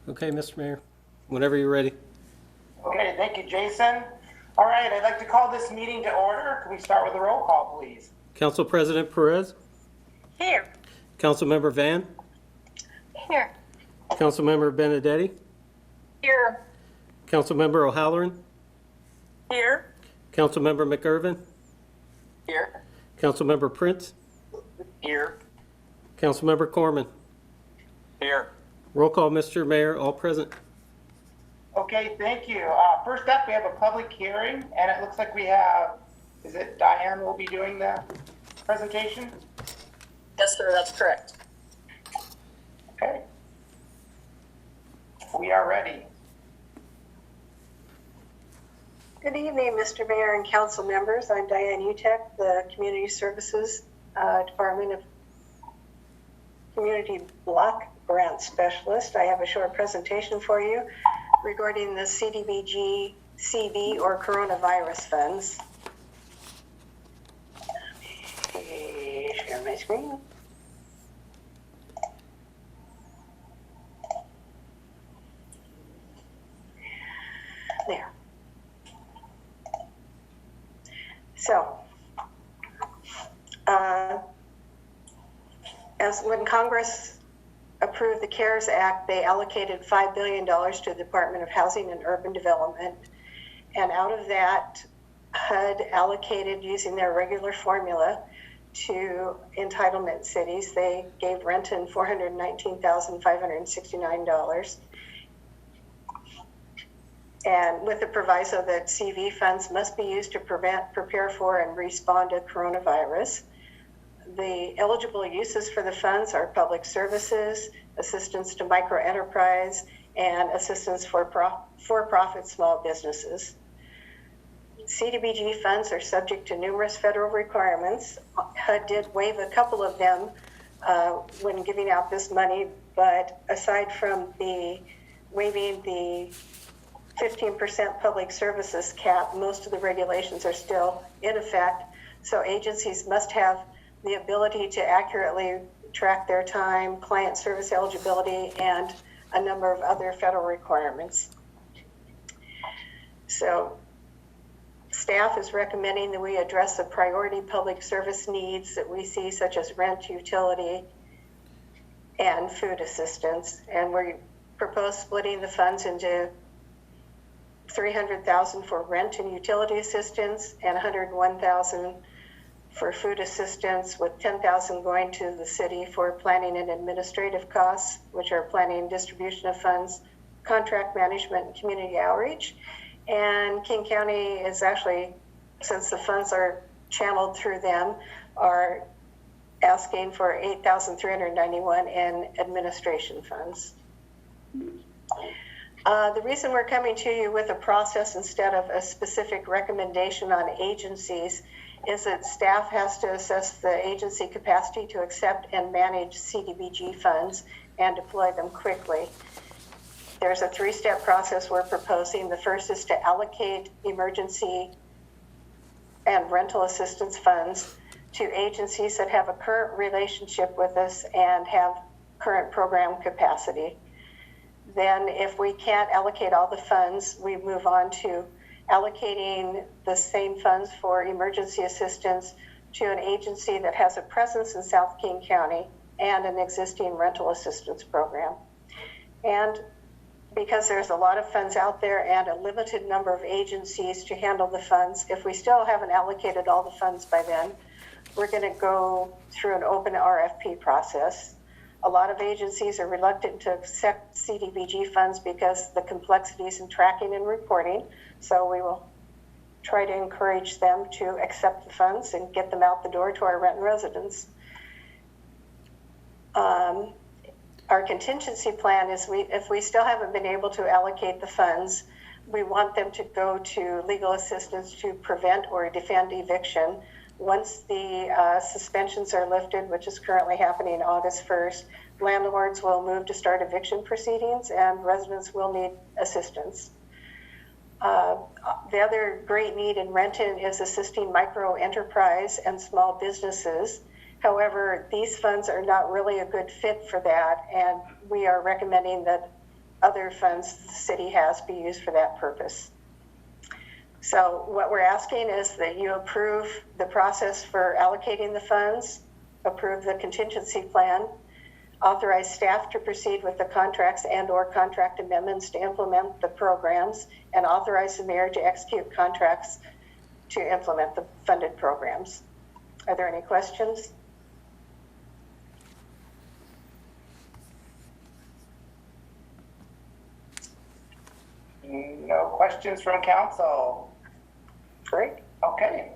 Okay, Mr. Mayor, whenever you're ready. Okay, thank you, Jason. All right, I'd like to call this meeting to order. Can we start with a roll call, please? Council President Perez, Here. Councilmember Van, Here. Councilmember Benedetti, Here. Councilmember O'Halloran, Here. Councilmember McIrvin, Here. Councilmember Prince, Here. Councilmember Corman. Here. Roll call, Mr. Mayor, all present. Okay, thank you. First up, we have a public hearing, and it looks like we have, is it Diane will be doing the presentation? Yes, sir, that's correct. Okay. We are ready. Good evening, Mr. Mayor and council members. I'm Diane Utek, the Community Services Department of Community Block Grant Specialist. I have a short presentation for you regarding the CDBG CV or coronavirus funds. Let me share my screen. There. So, as when Congress approved the CARES Act, they allocated $5 billion to the Department of Housing and Urban Development. And out of that, HUD allocated, using their regular formula, to entitlement cities. They gave Renton $419,569. And with the proviso that CV funds must be used to prepare for, and respond to coronavirus. The eligible uses for the funds are public services, assistance to microenterprise, and assistance for for-profit small businesses. CDBG funds are subject to numerous federal requirements. HUD did waive a couple of them when giving out this money, but aside from the waiving the 15% public services cap, most of the regulations are still in effect. So agencies must have the ability to accurately track their time, client service eligibility, and a number of other federal requirements. So staff is recommending that we address the priority public service needs that we see, such as rent, utility, and food assistance. And we propose splitting the funds into $300,000 for rent and utility assistance and $101,000 for food assistance, with $10,000 going to the city for planning and administrative costs, which are planning and distribution of funds, contract management, and community outreach. And King County is actually, since the funds are channeled through them, are asking for $8,391 in administration funds. The reason we're coming to you with a process instead of a specific recommendation on agencies is that staff has to assess the agency capacity to accept and manage CDBG funds and deploy them quickly. There's a three-step process we're proposing. The first is to allocate emergency and rental assistance funds to agencies that have a current relationship with us and have current program capacity. Then if we can't allocate all the funds, we move on to allocating the same funds for emergency assistance to an agency that has a presence in South King County and an existing rental assistance program. And because there's a lot of funds out there and a limited number of agencies to handle the funds, if we still haven't allocated all the funds by then, we're going to go through an open RFP process. A lot of agencies are reluctant to accept CDBG funds because the complexities in tracking and reporting. So we will try to encourage them to accept the funds and get them out the door to our Renton residents. Our contingency plan is if we still haven't been able to allocate the funds, we want them to go to legal assistance to prevent or defend eviction. Once the suspensions are lifted, which is currently happening August 1st, landlords will move to start eviction proceedings and residents will need assistance. The other great need in Renton is assisting micro enterprise and small businesses. However, these funds are not really a good fit for that, and we are recommending that other funds the city has be used for that purpose. So what we're asking is that you approve the process for allocating the funds, approve the contingency plan, authorize staff to proceed with the contracts and/or contract amendments to implement the programs, and authorize the mayor to execute contracts to implement the funded programs. Are there any questions? No questions from council. Great. Okay.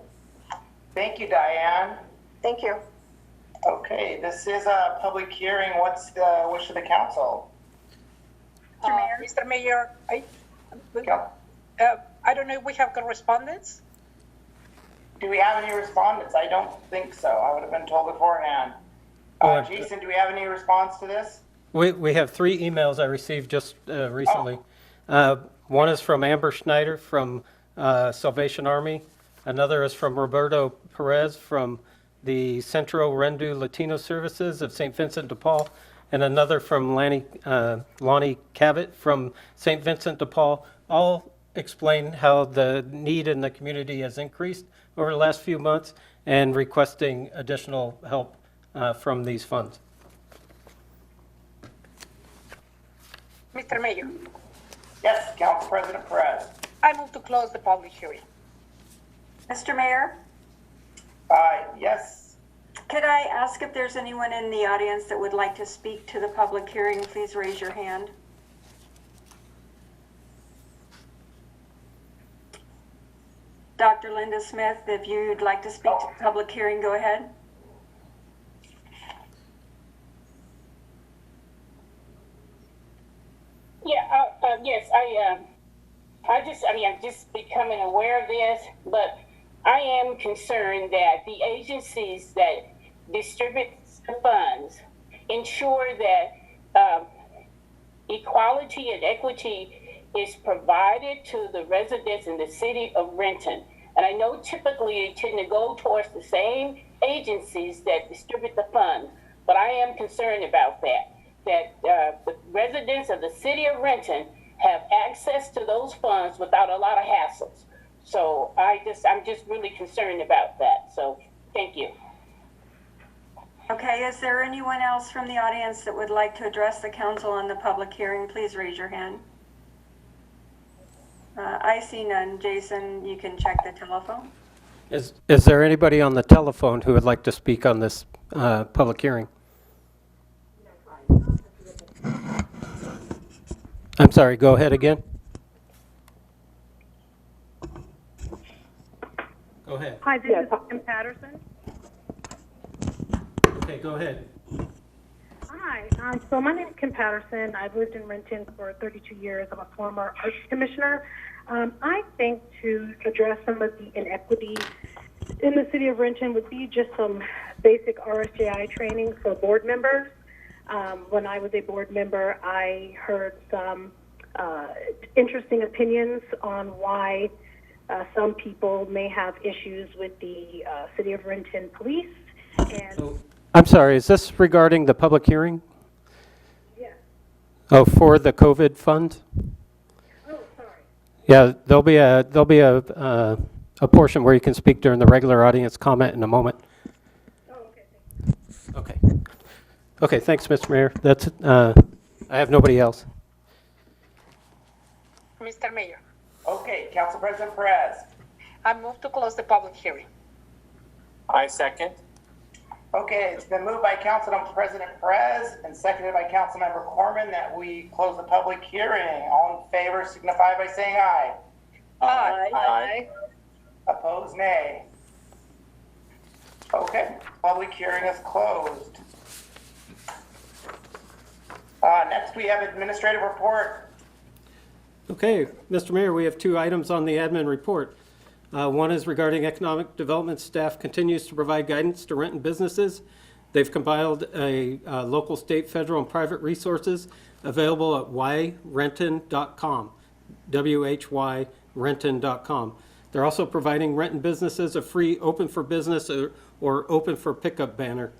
Thank you, Diane. Thank you. Okay, this is a public hearing. What's the wish of the council? Mr. Mayor, Cal- I don't know if we have correspondence. Do we have any respondents? I don't think so. I would have been told beforehand. Jason, do we have any response to this? We have 3 emails I received just recently. One is from Amber Schneider from Salvation Army. Another is from Roberto Perez from the Centro Rendu Latino Services of St. Vincent de Paul, and another from Lonnie Cavett from St. Vincent de Paul. All explain how the need in the community has increased over the last few months and requesting additional help from these funds. Mr. Mayor, Yes, Council President Perez. I move to close the public hearing. Mr. Mayor, Yes. could I ask if there's anyone in the audience that would like to speak to the public hearing? Please raise your hand. Dr. Linda Smith, if you'd like to speak to the public hearing, go ahead. Yeah, yes, I'm just becoming aware of this, but I am concerned that the agencies that distribute the funds ensure that equality and equity is provided to the residents in the city of Renton. And I know typically they tend to go towards the same agencies that distribute the funds, but I am concerned about that the residents of the city of Renton have access to those funds without a lot of hassles. So I'm just really concerned about that. So thank you. Okay, is there anyone else from the audience that would like to address the council on the public hearing? Please raise your hand. I see none. Jason, you can check the telephone. Is there anybody on the telephone who would like to speak on this public hearing? I'm sorry, go ahead again. Go ahead. Hi, this is Kim Patterson. Okay, go ahead. Hi, so my name is Kim Patterson. I've lived in Renton for 32 years. I'm a former arts commissioner. I think to address some of the inequity in the city of Renton would be just some basic RSJI training for board members. When I was a board member, I heard some interesting opinions on why some people may have issues with the City of Renton police. And I'm sorry, is this regarding the public hearing? yeah. Oh, for the COVID fund? Oh, sorry. Yeah, there'll be a portion where you can speak during the regular audience comment in a moment. Oh, okay. Thank you. Okay. Okay, thanks, Mr. Mayor. That's, I have nobody else. Mr. Mayor, Okay, Council President Perez. I move to close the public hearing. I second. Okay, it's been moved by Council President Perez and seconded by Councilmember Corman that we close the public hearing. All in favor signify by saying aye. Aye. Opposed, nay. Okay, public hearing is closed. Next, we have administrative report. Okay, Mr. Mayor, we have 2 items on the admin report. One is regarding economic development. Staff continues to provide guidance to Renton businesses. They've compiled a local, state, federal, and private resources available at whyrenton.com, whyrenton.com. They're also providing Renton businesses a free open for business or open for pickup banner.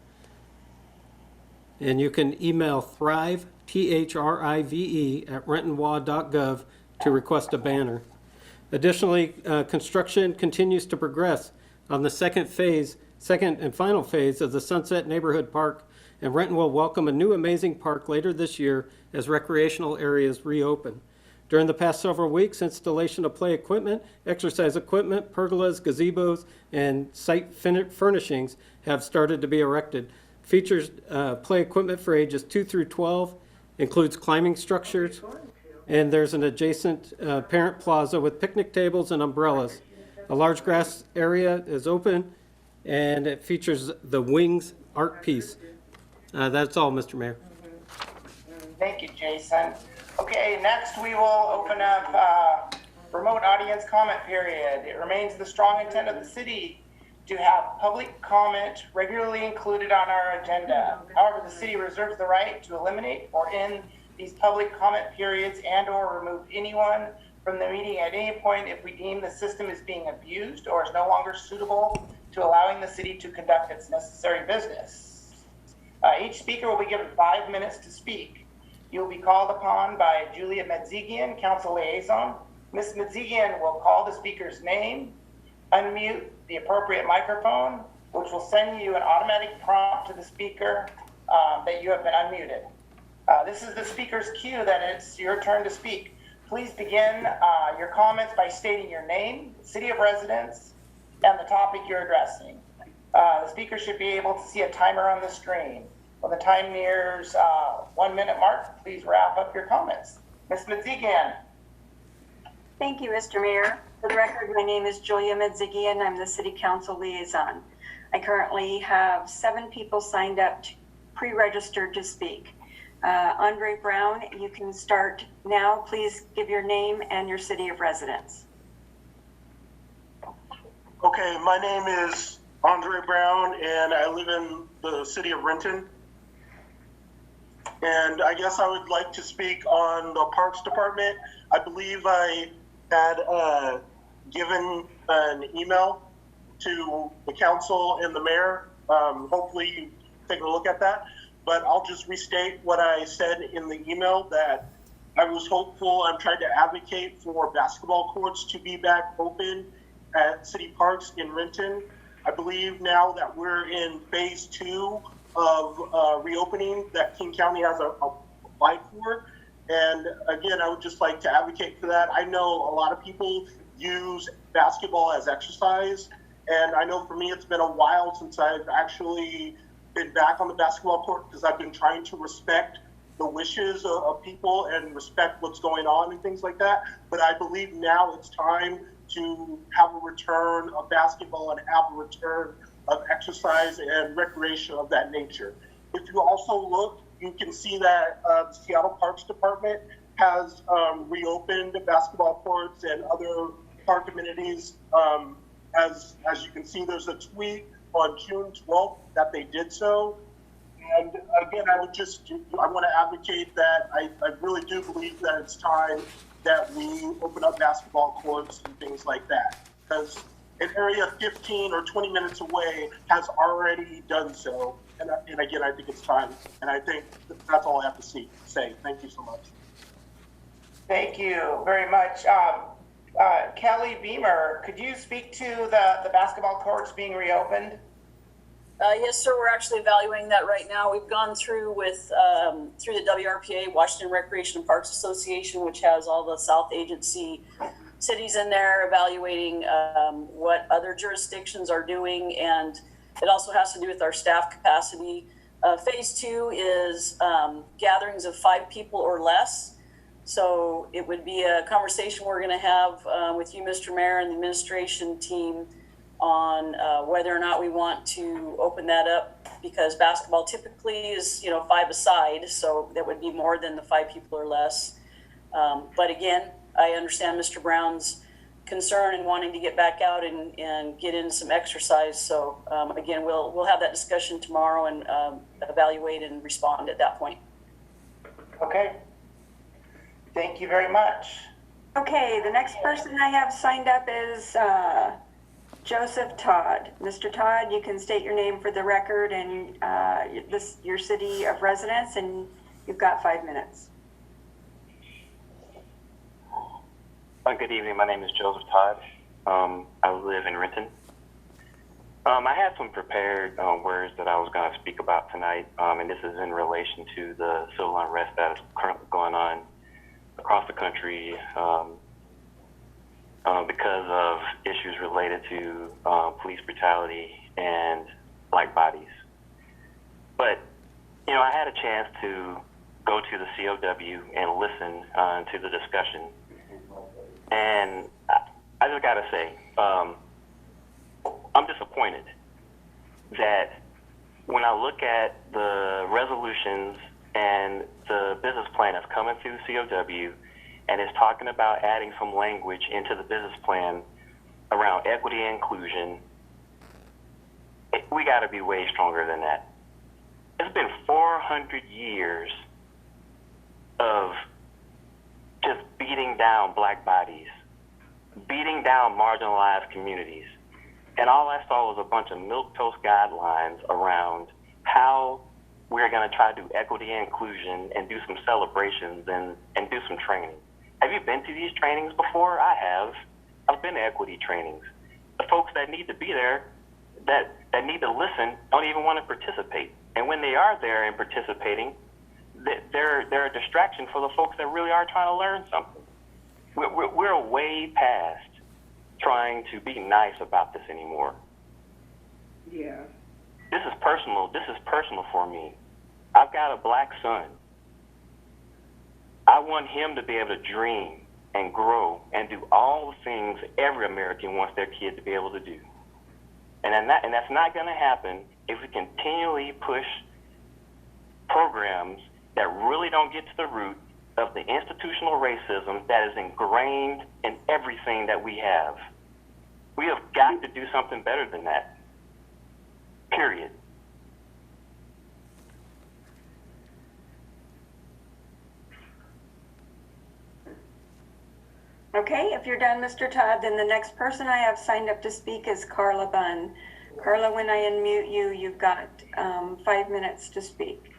And you can email thrive, THRIVE, @rentonwa.gov to request a banner. Additionally, construction continues to progress on the second and final phase of the Sunset Neighborhood Park, and Renton will welcome a new amazing park later this year as recreational areas reopen. During the past several weeks, installation of play equipment, exercise equipment, pergolas, gazebos, and site furnishings have started to be erected. Features play equipment for ages 2 through 12, includes climbing structures, and there's an adjacent parent plaza with picnic tables and umbrellas. A large grass area is open, and it features the Wings art piece. That's all, Mr. Mayor. Thank you, Jason. Okay, next we will open up remote audience comment period. It remains the strong intent of the city to have public comment regularly included on our agenda. However, the city reserves the right to eliminate or end these public comment periods and/or remove anyone from the meeting at any point if we deem the system is being abused or is no longer suitable to allowing the city to conduct its necessary business. Each speaker will be given 5 minutes to speak. You will be called upon by Julia Medzigian, Council Liaison. Ms. Medzigian will call the speaker's name, unmute the appropriate microphone, which will send you an automatic prompt to the speaker that you have been unmuted. This is the speaker's cue that it's your turn to speak. Please begin your comments by stating your name, city of residence, and the topic you're addressing. The speaker should be able to see a timer on the screen. When the time nears 1 minute mark, please wrap up your comments. Ms. Medzigian. Thank you, Mr. Mayor. For the record, my name is Julia Medzigian. I'm the City Council Liaison. I currently have 7 people signed up pre-registered to speak. Andre Brown, you can start now. Please give your name and your city of residence. Okay, my name is Andre Brown, and I live in the city of Renton. And I guess I would like to speak on the Parks Department. I believe I had given an email to the council and the mayor. Hopefully you take a look at that. But I'll just restate what I said in the email, that I was hopeful. I'm trying to advocate for basketball courts to be back open at city parks in Renton. I believe now that we're in phase 2 of reopening that King County has applied for. And again, I would just like to advocate for that. I know a lot of people use basketball as exercise. And I know for me, it's been a while since I've actually been back on the basketball court, because I've been trying to respect the wishes of people and respect what's going on and things like that. But I believe now it's time to have a return of basketball and have a return of exercise and recreation of that nature. If you also look, you can see that the Seattle Parks Department has reopened basketball courts and other park amenities. As you can see, there's a tweet on June 12th that they did so. And again, I want to advocate that I really do believe that it's time that we open up basketball courts and things like that. Because an area 15 or 20 minutes away has already done so. And again, I think it's time. And I think that's all I have to say. Thank you so much. Thank you very much. Kelly Beamer, could you speak to the basketball courts being reopened? Yes, sir. We're actually evaluating that right now. We've gone through through the WRPA, Washington Recreation and Parks Association, which has all the South Agency cities in there, evaluating what other jurisdictions are doing, and it also has to do with our staff capacity. Phase 2 is gatherings of 5 people or less. So it would be a conversation we're going to have with you, Mr. Mayor, and the administration team on whether or not we want to open that up, because basketball typically is 5 aside, so that would be more than the 5 people or less. But again, I understand Mr. Brown's concern and wanting to get back out and get in some exercise. So again, we'll have that discussion tomorrow and evaluate and respond at that point. Okay. Thank you very much. Okay, the next person I have signed up is Joseph Todd. Mr. Todd, you can state your name for the record and your city of residence, and you've got 5 minutes. Good evening. My name is Joseph Todd. I live in Renton. I had some prepared words that I was going to speak about tonight, and this is in relation to the civil unrest that is currently going on across the country because of issues related to police brutality and black bodies. But, you know, I had a chance to go to the COW and listen to the discussion. And I just got to say, I'm disappointed that when I look at the resolutions and the business plan that's coming through the COW and is talking about adding some language into the business plan around equity and inclusion, we got to be way stronger than that. It's been 400 years of just beating down black bodies, beating down marginalized communities. And all I saw was a bunch of milquetoast guidelines around how we're going to try to do equity and inclusion and do some celebrations and do some training. Have you been to these trainings before? I have. I've been to equity trainings. The folks that need to be there, that need to listen, don't even want to participate. And when they are there and participating, they're a distraction for the folks that really are trying to learn something. We're way past trying to be nice about this anymore. Yeah. This is personal. This is personal for me. I've got a black son. I want him to be able to dream and grow and do all the things every American wants their kid to be able to do. And that's not going to happen if we continually push programs that really don't get to the root of the institutional racism that is ingrained in everything that we have. We have got to do something better than that. Period. Okay, if you're done, Mr. Todd, then the next person I have signed up to speak is Carla Bunn. Carla, when I unmute you, you've got 5 minutes to speak.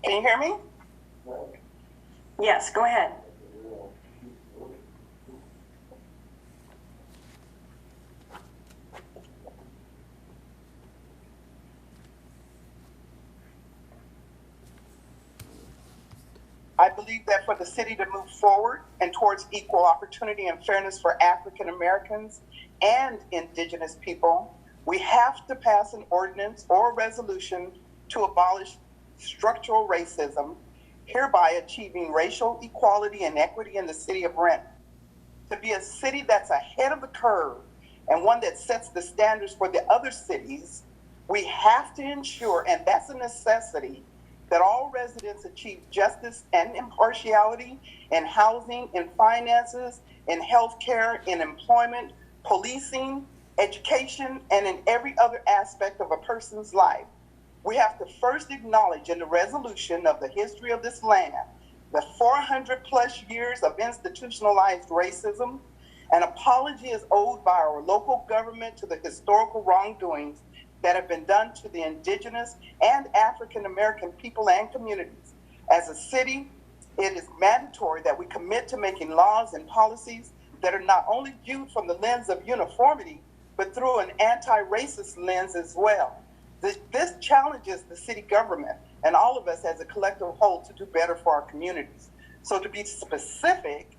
Can you hear me? Yes, go ahead. I believe that for the city to move forward and towards equal opportunity and fairness for African Americans and Indigenous people, we have to pass an ordinance or resolution to abolish structural racism, hereby achieving racial equality and equity in the city of Renton. To be a city that's ahead of the curve and one that sets the standards for the other cities, we have to ensure, and that's a necessity, that all residents achieve justice and impartiality in housing, in finances, in healthcare, in employment, policing, education, and in every other aspect of a person's life. We have to first acknowledge in the resolution of the history of this land the 400 plus years of institutionalized racism. An apology is owed by our local government to the historical wrongdoings that have been done to the Indigenous and African American people and communities. As a city, it is mandatory that we commit to making laws and policies that are not only viewed from the lens of uniformity, but through an anti-racist lens as well. This challenges the city government and all of us as a collective whole to do better for our communities. So to be specific,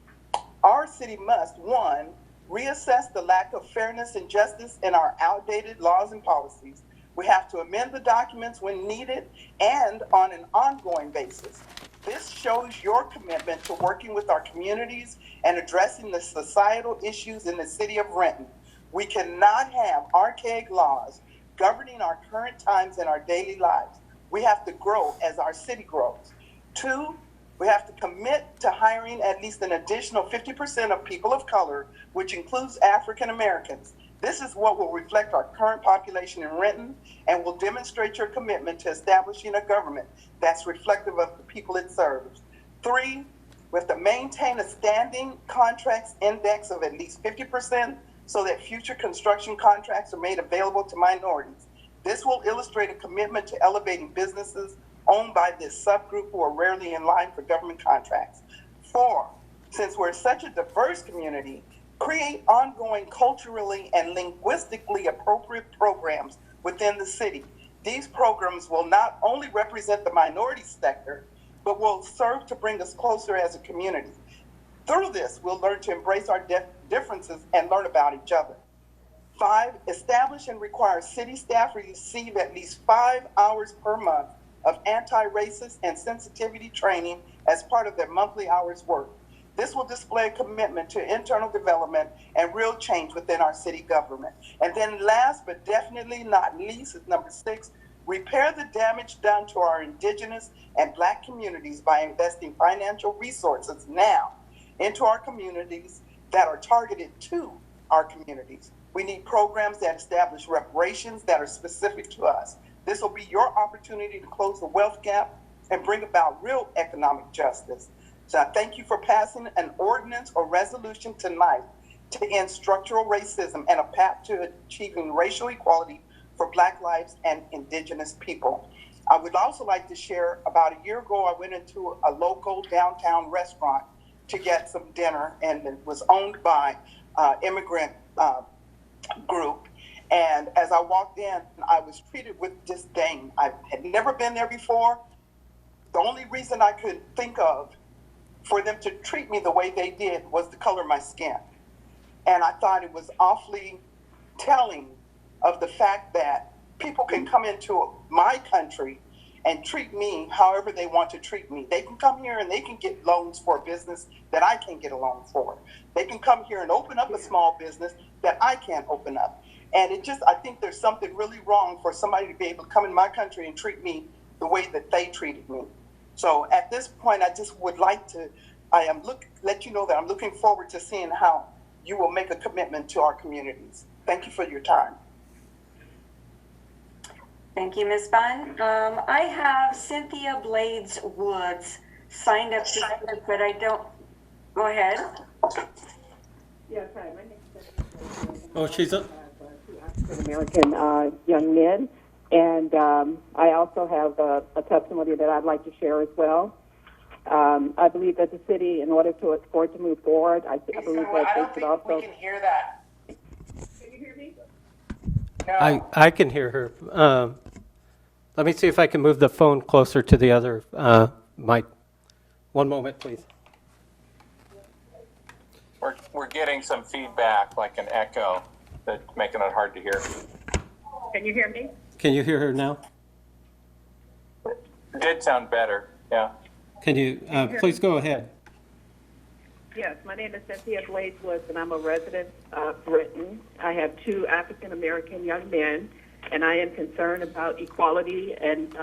our city must, one, reassess the lack of fairness and justice in our outdated laws and policies. We have to amend the documents when needed and on an ongoing basis. This shows your commitment to working with our communities and addressing the societal issues in the city of Renton. We cannot have archaic laws governing our current times and our daily lives. We have to grow as our city grows. Two, we have to commit to hiring at least an additional 50% of people of color, which includes African Americans. This is what will reflect our current population in Renton and will demonstrate your commitment to establishing a government that's reflective of the people it serves. Three, We have to maintain a standing contracts index of at least 50% so that future construction contracts are made available to minorities. This will illustrate a commitment to elevating businesses owned by this subgroup who are rarely in line for government contracts. 4, since we're such a diverse community, create ongoing culturally and linguistically appropriate programs within the city. These programs will not only represent the minority sector, but will serve to bring us closer as a community. Through this, we'll learn to embrace our differences and learn about each other. 5, establish and require city staff receive at least 5 hours per month of anti-racist and sensitivity training as part of their monthly hours work. This will display a commitment to internal development and real change within our city government. And then last but definitely not least is number 6, repair the damage done to our indigenous and Black communities by investing financial resources now into our communities that are targeted to our communities. We need programs that establish reparations that are specific to us. This will be your opportunity to close the wealth gap and bring about real economic justice. So I thank you for passing an ordinance or resolution tonight to end structural racism and a path to achieving racial equality for Black lives and Indigenous people. I would also like to share, about a year ago, I went into a local downtown restaurant to get some dinner, and it was owned by immigrant group. And as I walked in, I was treated with disdain. I had never been there before. The only reason I could think of for them to treat me the way they did was the color of my skin. And I thought it was awfully telling of the fact that people can come into my country and treat me however they want to treat me. They can come here and they can get loans for a business that I can't get a loan for. They can come here and open up a small business that I can't open up. And I think there's something really wrong for somebody to be able to come in my country and treat me the way that they treated me. So at this point, I just would like to, let you know that I'm looking forward to seeing how you will make a commitment to our communities. Thank you for your time. Thank you, Ms. Bunn. I have Cynthia Blades Woods signed up to speak, but I don't, go ahead. Yes, hi, my name is Cynthia. Oh, she's up. African-American young men, and I also have a testimony that I'd like to share as well. I believe that the city, in order for it to move forward, I believe that I they don't should think also... we can hear that. Can you hear me? No. I can hear her. Let me see if I can move the phone closer to the other mic. One moment, please. We're getting some feedback, like an echo, that's making it hard to hear. Can you hear me? Can you hear her now? It did sound better, yeah. Can you, please go ahead. Yes, my name is Cynthia Blades Woods, and I'm a resident of Renton. I have 2 African-American young men, and I am concerned about equality and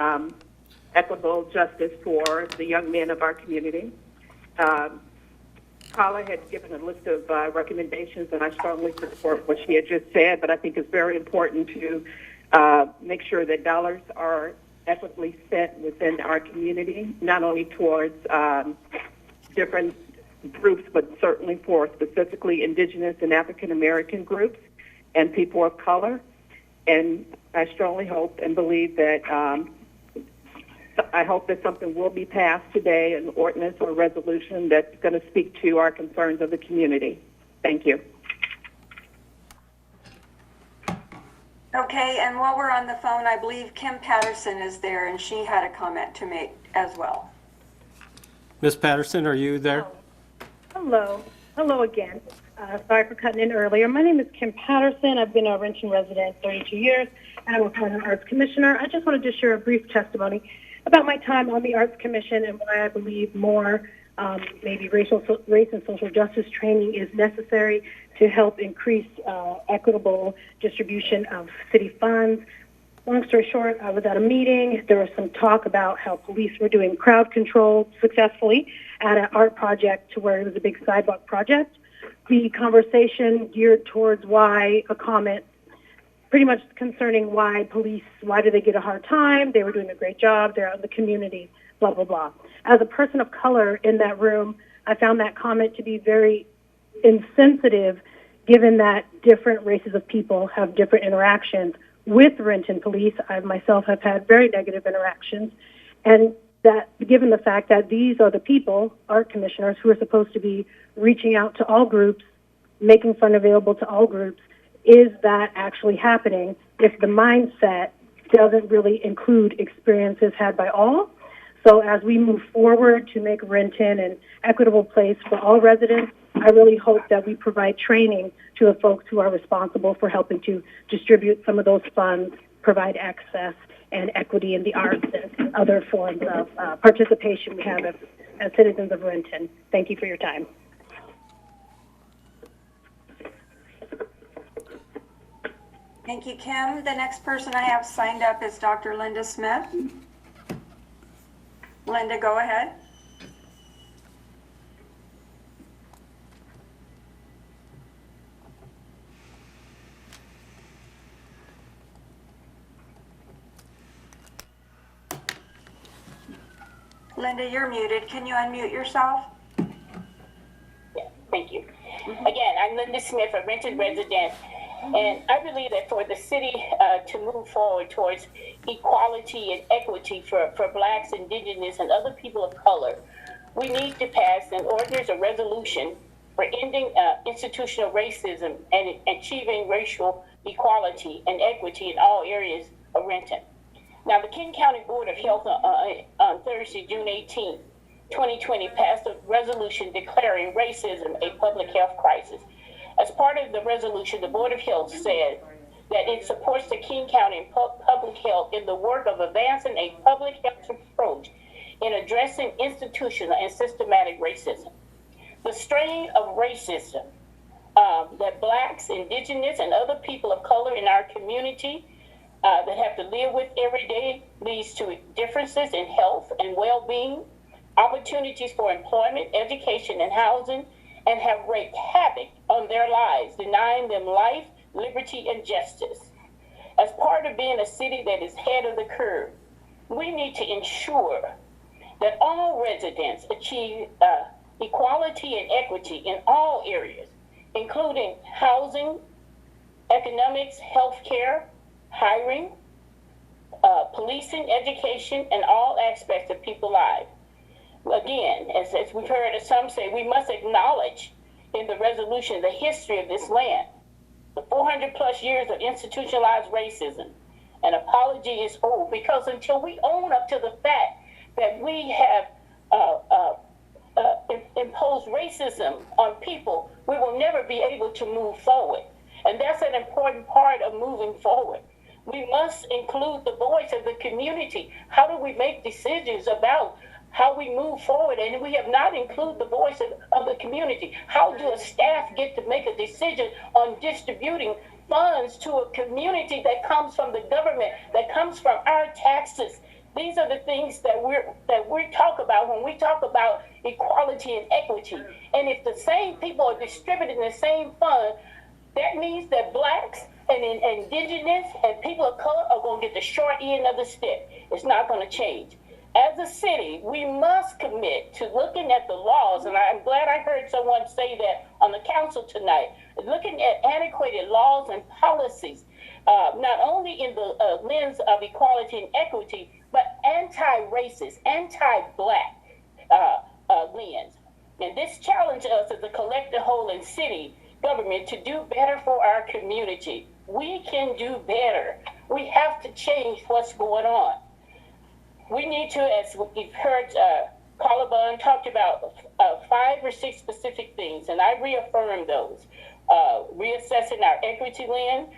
equitable justice for the young men of our community. Paula had given a list of recommendations, and I strongly support what she had just said, but I think it's very important to make sure that dollars are equitably spent within our community, not only towards different groups, but certainly for specifically Indigenous and African-American groups and people of color. And I strongly hope and believe that I hope that something will be passed today, an ordinance or resolution that's going to speak to our concerns of the community. Thank you. Okay, and while we're on the phone, I believe Kim Patterson is there, and she had a comment to make as well. Ms. Patterson, are you there? Hello. Hello again. Sorry for cutting in earlier. My name is Kim Patterson. I've been a Renton resident 32 years, and I'm a former Arts Commissioner. I just wanted to share a brief testimony about my time on the Arts Commission and why I believe more maybe race and social justice training is necessary to help increase equitable distribution of city funds. Long story short, I was at a meeting. There was some talk about how police were doing crowd control successfully at an art project to where it was a big sidewalk project. The conversation geared towards a comment pretty much concerning why do they get a hard time? They were doing a great job. They're out in the community, blah, blah, blah. As a person of color in that room, I found that comment to be very insensitive, given that different races of people have different interactions with Renton police. I myself have had very negative interactions, and that given the fact that these are the people, our commissioners, who are supposed to be reaching out to all groups, making fun available to all groups, is that actually happening if the mindset doesn't really include experiences had by all? So as we move forward to make Renton an equitable place for all residents, I really hope that we provide training to the folks who are responsible for helping to distribute some of those funds, provide access and equity in the arts and other forms of participation we have as citizens of Renton. Thank you for your time. Thank you, Kim. The next person I have signed up is Dr. Linda Smith. Linda, go ahead. Linda, you're muted. Can you unmute yourself? Yeah, thank you. Again, I'm Linda Smith, a Renton resident, and I believe that for the city to move forward towards equality and equity for Blacks, Indigenous, and other people of color, we need to pass an ordinance or resolution for ending institutional racism and achieving racial equality and equity in all areas of Renton. Now, the King County Board of Health on Thursday, June 18, 2020, passed a resolution declaring racism a public health crisis. As part of the resolution, the Board of Health said that it supports the King County Public Health in the work of advancing a public health approach in addressing institutional and systematic racism. The strain of racism that Blacks, Indigenous, and other people of color in our community that have to live with every day leads to differences in health and well-being, opportunities for employment, education, and housing, and have wreaked havoc on their lives, denying them life, liberty, and justice. As part of being a city that is ahead of the curve, we need to ensure that all residents achieve equality and equity in all areas, including housing, economics, healthcare, hiring, policing, education, and all aspects of people's lives. Again, as we've heard some say, we must acknowledge in the resolution the history of this land, the 400 plus years of institutionalized racism. An apology is owed, because until we own up to the fact that we have imposed racism on people, we will never be able to move forward. And that's an important part of moving forward. We must include the voice of the community. How do we make decisions about how we move forward? And we have not included the voice of the community. How do a staff get to make a decision on distributing funds to a community that comes from the government, that comes from our taxes? These are the things that we talk about when we talk about equality and equity. And if the same people are distributing the same fund, that means that Blacks and Indigenous and people of color are going to get the short end of the stick. It's not going to change. As a city, we must commit to looking at the laws, and I'm glad I heard someone say that on the council tonight, looking at antiquated laws and policies, not only in the lens of equality and equity, but anti-racist, anti-Black lens. And this challenges us as a collective whole in city government to do better for our community. We can do better. We have to change what's going on. We need to, as we've heard Calaban talked about 5 or 6 specific things, and I reaffirm those. Reassessing our equity lens,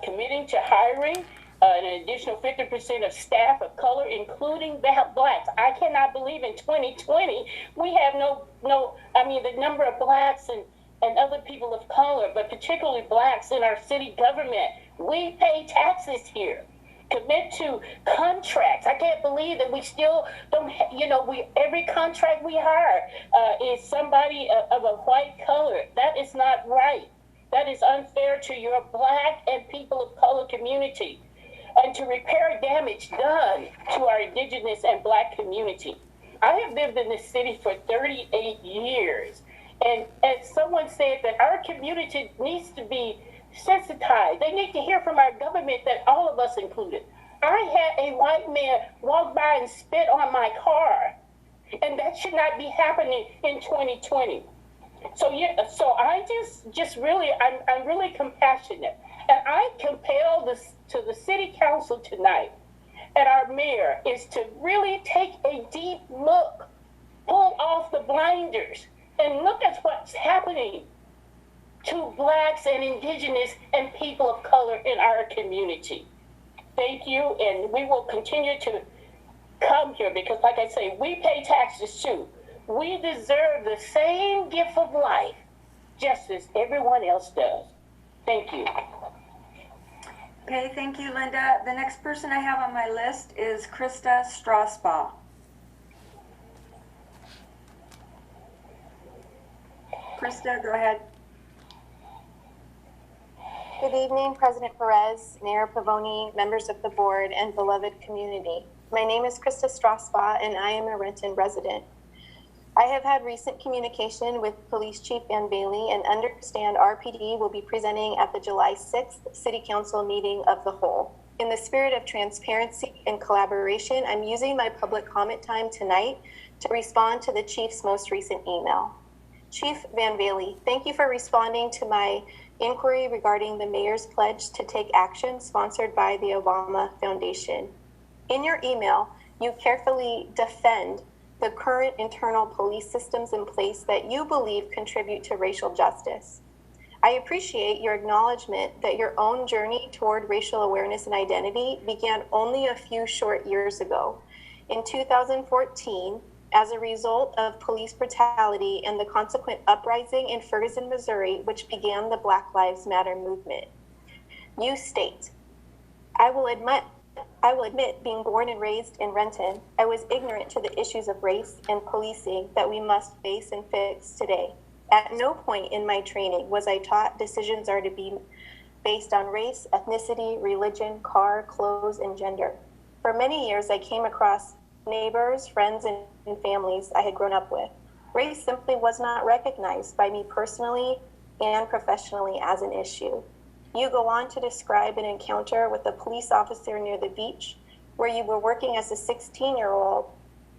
committing to hiring an additional 50% of staff of color, including Blacks. I cannot believe in 2020 we have the number of Blacks and other people of color, but particularly Blacks in our city government. We pay taxes here. Commit to contracts. I can't believe that we still don't, every contract we hire is somebody of a white color. That is not right. That is unfair to your Black and people of color community. And to repair damage done to our Indigenous and Black community. I have lived in this city for 38 years. And as someone said, that our community needs to be sensitized. They need to hear from our government that all of us included. I had a white man walk by and spit on my car. And that should not be happening in 2020. So yeah, so I just really, I'm really compassionate. And I compel this to the city council tonight and our mayor is to really take a deep look, pull off the blinders, and look at what's happening to blacks and indigenous and people of color in our community. Thank you, and we will continue to come here because, like I say, we pay taxes too. We deserve the same gift of life just as everyone else does. Thank you. Okay, thank you, Linda. The next person I have on my list is Krista Strasbaugh. Krista, go ahead. Good evening, President Perez, Mayor Pavoni, members of the board, and beloved community. My name is Krista Strasbaugh, and I am a Renton resident. I have had recent communication with Police Chief Van Bailey and understand RPD will be presenting at the July 6th City Council meeting of the whole. In the spirit of transparency and collaboration, I'm using my public comment time tonight to respond to the Chief's most recent email. Chief Van Bailey, thank you for responding to my inquiry regarding the mayor's pledge to take action sponsored by the Obama Foundation. In your email, you carefully defend the current internal police systems in place that you believe contribute to racial justice. I appreciate your acknowledgement that your own journey toward racial awareness and identity began only a few short years ago. In 2014, as a result of police brutality and the consequent uprising in Ferguson, Missouri, which began the Black Lives Matter movement. You state, I will admit being born and raised in Renton, I was ignorant to the issues of race and policing that we must face and fix today. At no point in my training was I taught decisions are to be based on race, ethnicity, religion, car, clothes, and gender. For many years, I came across neighbors, friends, and families I had grown up with. Race simply was not recognized by me personally and professionally as an issue. You go on to describe an encounter with a police officer near the beach where you were working as a 16-year-old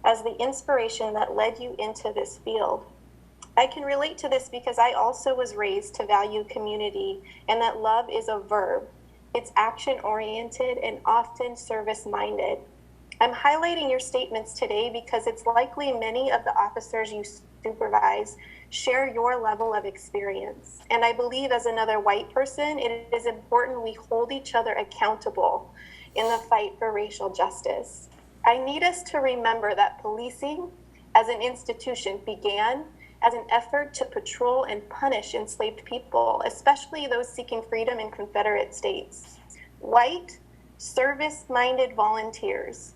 as the inspiration that led you into this field. I can relate to this because I also was raised to value community and that love is a verb. It's action-oriented and often service-minded. I'm highlighting your statements today because it's likely many of the officers you supervise share your level of experience. And I believe as another white person, it is important we hold each other accountable in the fight for racial justice. I need us to remember that policing as an institution began as an effort to patrol and punish enslaved people, especially those seeking freedom in Confederate states. White, service-minded volunteers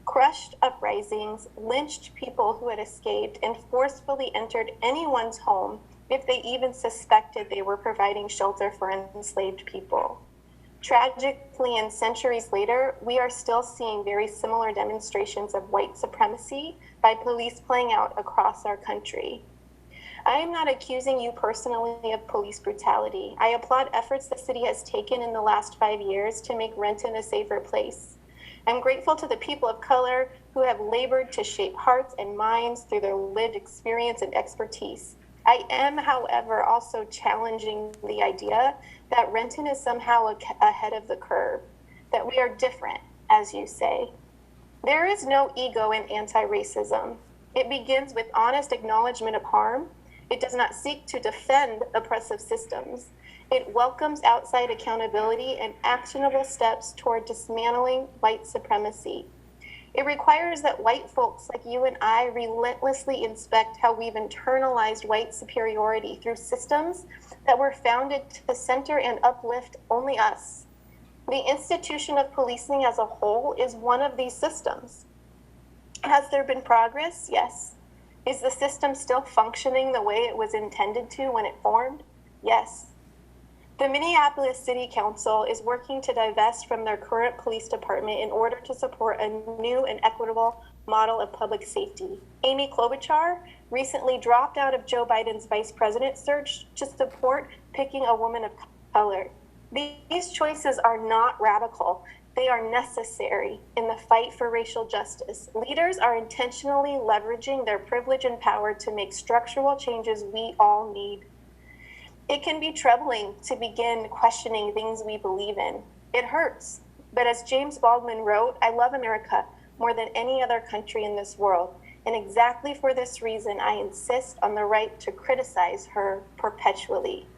crushed uprisings, lynched people who had escaped, and forcefully entered anyone's home if they even suspected they were providing shelter for enslaved people. Tragically, and centuries later, we are still seeing very similar demonstrations of white supremacy by police playing out across our country. I am not accusing you personally of police brutality. I applaud efforts the city has taken in the last 5 years to make Renton a safer place. I'm grateful to the people of color who have labored to shape hearts and minds through their lived experience and expertise. I am, however, also challenging the idea that Renton is somehow ahead of the curve, that we are different, as you say. There is no ego in anti-racism. It begins with honest acknowledgement of harm. It does not seek to defend oppressive systems. It welcomes outside accountability and actionable steps toward dismantling white supremacy. It requires that white folks like you and I relentlessly inspect how we've internalized white superiority through systems that were founded to center and uplift only us. The institution of policing as a whole is one of these systems. Has there been progress? Yes. Is the system still functioning the way it was intended to when it formed? Yes. The Minneapolis City Council is working to divest from their current police department in order to support a new and equitable model of public safety. Amy Klobuchar recently dropped out of Joe Biden's vice president search to support picking a woman of color. These choices are not radical. They are necessary in the fight for racial justice. Leaders are intentionally leveraging their privilege and power to make structural changes we all need. It can be troubling to begin questioning things we believe in. It hurts. But as James Baldwin wrote, I love America more than any other country in this world. And exactly for this reason, I insist on the right to criticize her perpetually.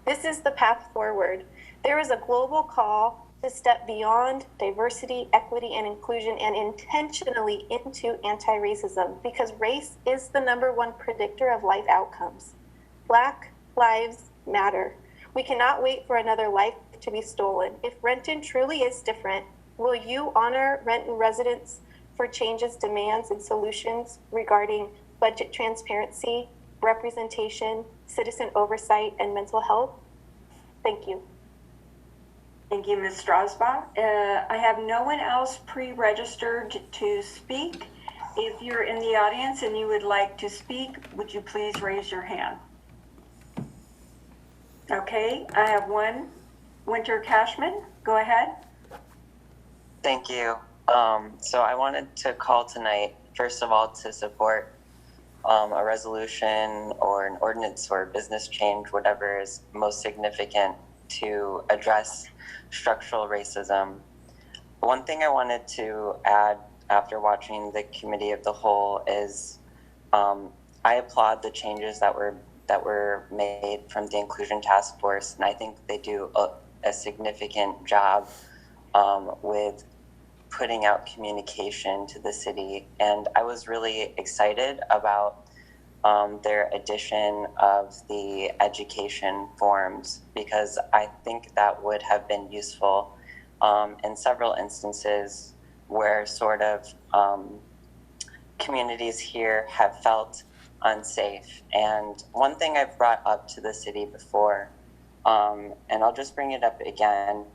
This is the path forward. There is a global call to step beyond diversity, equity, and inclusion and intentionally into anti-racism because race is the #1 predictor of life outcomes. Black lives matter. We cannot wait for another life to be stolen. If Renton truly is different, will you honor Renton residents for changes, demands, and solutions regarding budget transparency, representation, citizen oversight, and mental health? Thank you. Thank you, Ms. Strasbaugh. I have no one else pre-registered to speak. If you're in the audience and you would like to speak, would you please raise your hand? Okay, I have one. Winter Cashman, go ahead. Thank you. So I wanted to call tonight, first of all, to support a resolution or an ordinance or business change, whatever is most significant to address structural racism. One thing I wanted to add after watching the Committee of the Whole is I applaud the changes that were made from the Inclusion Task Force, and I think they do a significant job with putting out communication to the city. And I was really excited about their addition of the education forms because I think that would have been useful in several instances where sort of communities here have felt unsafe. And one thing I've brought up to the city before, and I'll just bring it up again,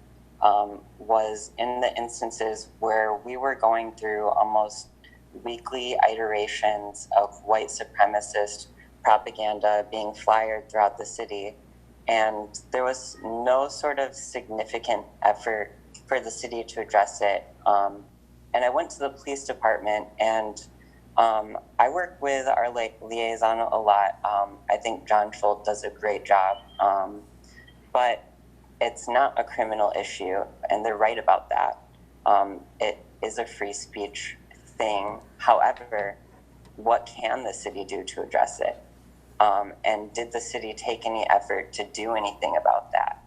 was in the instances where we were going through almost weekly iterations of white supremacist propaganda being flyered throughout the city. And there was no sort of significant effort for the city to address it. And I went to the police department and I work with our liaison a lot. I think John Schultz does a great job. But it's not a criminal issue, and they're right about that. It is a free speech thing. However, what can the city do to address it? And did the city take any effort to do anything about that?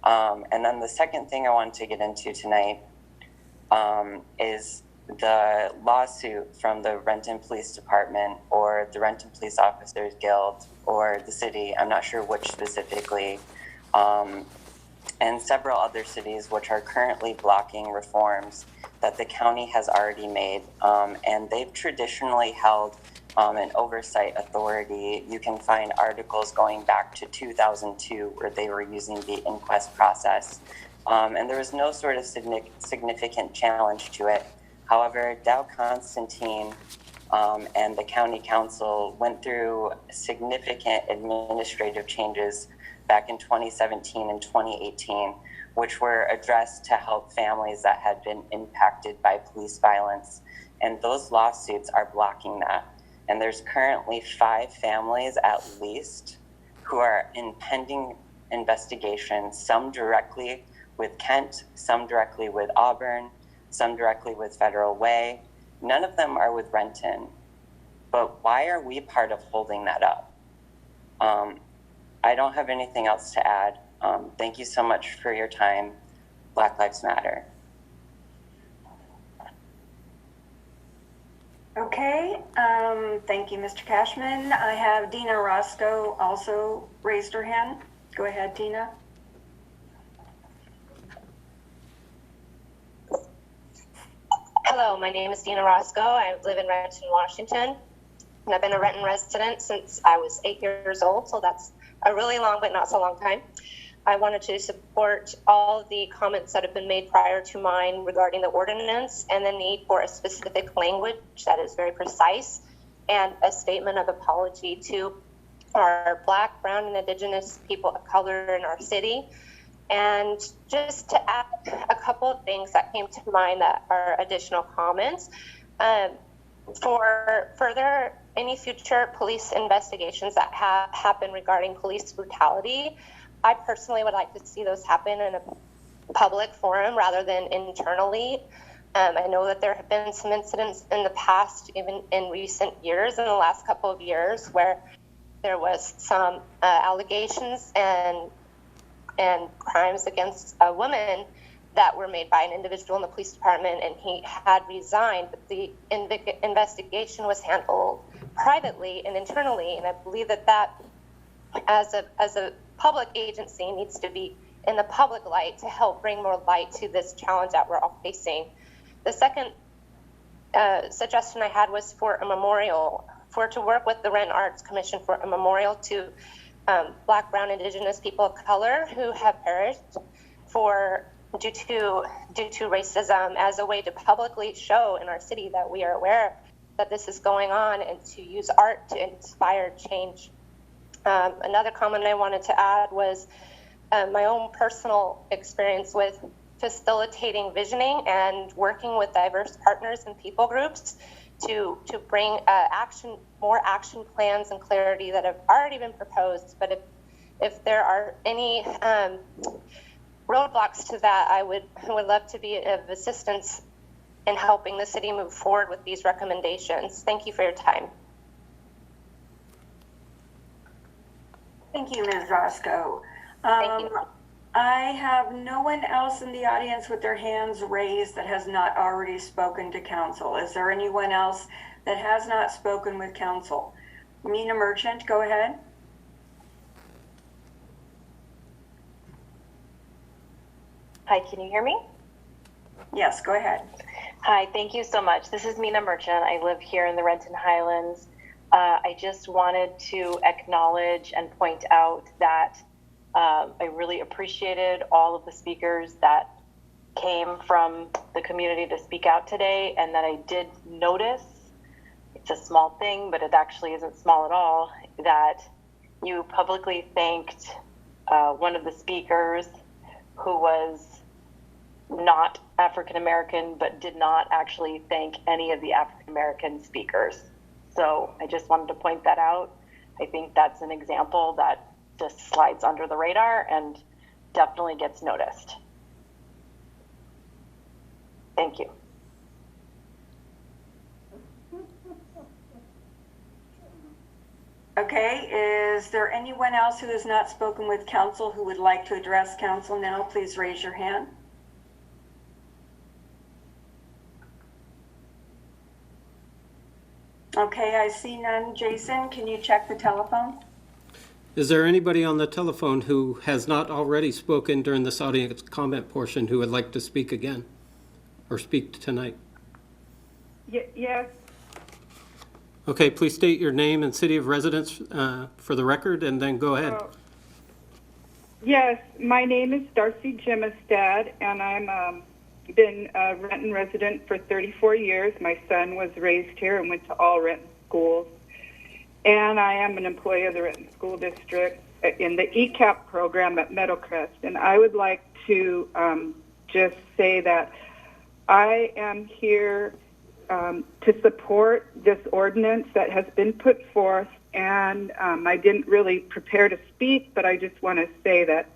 And then the second thing I wanted to get into tonight is the lawsuit from the Renton Police Department or the Renton Police Officers Guild or the city, I'm not sure which specifically, and several other cities which are currently blocking reforms that the county has already made. And they've traditionally held an oversight authority. You can find articles going back to 2002 where they were using the inquest process. And there was no sort of significant challenge to it. However, Dow Constantine and the county council went through significant administrative changes back in 2017 and 2018, which were addressed to help families that had been impacted by police violence. And those lawsuits are blocking that. And there's currently 5 families at least who are in pending investigation, some directly with Kent, some directly with Auburn, some directly with Federal Way. None of them are with Renton. But why are we part of holding that up? I don't have anything else to add. Thank you so much for your time. Black Lives Matter. Okay, thank you, Mr. Cashman. I have Dina Roscoe also raised her hand. Go ahead, Dina. Hello, my name is Dina Roscoe. I live in Renton, Washington, and I've been a Renton resident since I was 8 years old, so that's a really long but not so long time. I wanted to support all of the comments that have been made prior to mine regarding the ordinance and the need for a specific language that is very precise and a statement of apology to our Black, Brown, and Indigenous people of color in our city. And just to add a couple of things that came to mind that are additional comments. For further any future police investigations that happen regarding police brutality, I personally would like to see those happen in a public forum rather than internally. I know that there have been some incidents in the past, even in recent years, in the last couple of years, where there was some allegations and crimes against a woman that were made by an individual in the police department, and he had resigned, but the investigation was handled privately and internally, and I believe that as a public agency needs to be in the public light to help bring more light to this challenge that we're all facing. The second suggestion I had was for a memorial, to work with the Renton Arts Commission for a memorial to Black, Brown, Indigenous people of color who have perished due to racism, as a way to publicly show in our city that we are aware that this is going on, and to use art to inspire change. Another comment I wanted to add was my own personal experience with facilitating visioning and working with diverse partners and people groups to bring more action plans and clarity that have already been proposed. But if there are any roadblocks to that, I would love to be of assistance in helping the city move forward with these recommendations. Thank you for your time. Thank you, Ms. Roscoe. Thank you. I have no one else in the audience with their hands raised that has not already spoken to council. Is there anyone else that has not spoken with council? Mina Merchant, go ahead. Hi, can you hear me? Yes, go ahead. Hi, thank you so much. This is Mina Merchant. I live here in the Renton Highlands. I just wanted to acknowledge and point out that I really appreciated all of the speakers that came from the community to speak out today, and that I did notice, it's a small thing, but it actually isn't small at all, that you publicly thanked one of the speakers who was not African American, but did not actually thank any of the African American speakers. So I just wanted to point that out. I think that's an example that just slides under the radar and definitely gets noticed. Thank you. Okay, is there anyone else who has not spoken with council who would like to address council now? Please raise your hand. Okay, I see none. Jason, can you check the telephone? Is there anybody on the telephone who has not already spoken during this audience comment portion who would like to speak again or speak tonight? Yes. Okay, please state your name and city of residence for the record, and then go ahead. Yes, my name is Darcy Jimistad, and I'm been a Renton resident for 34 years. My son was raised here and went to all Renton schools. And I am an employee of the Renton School District in the ECAP program at Meadowcrest. And I would like to just say that I am here to support this ordinance that has been put forth. And I didn't really prepare to speak, but I just want to say that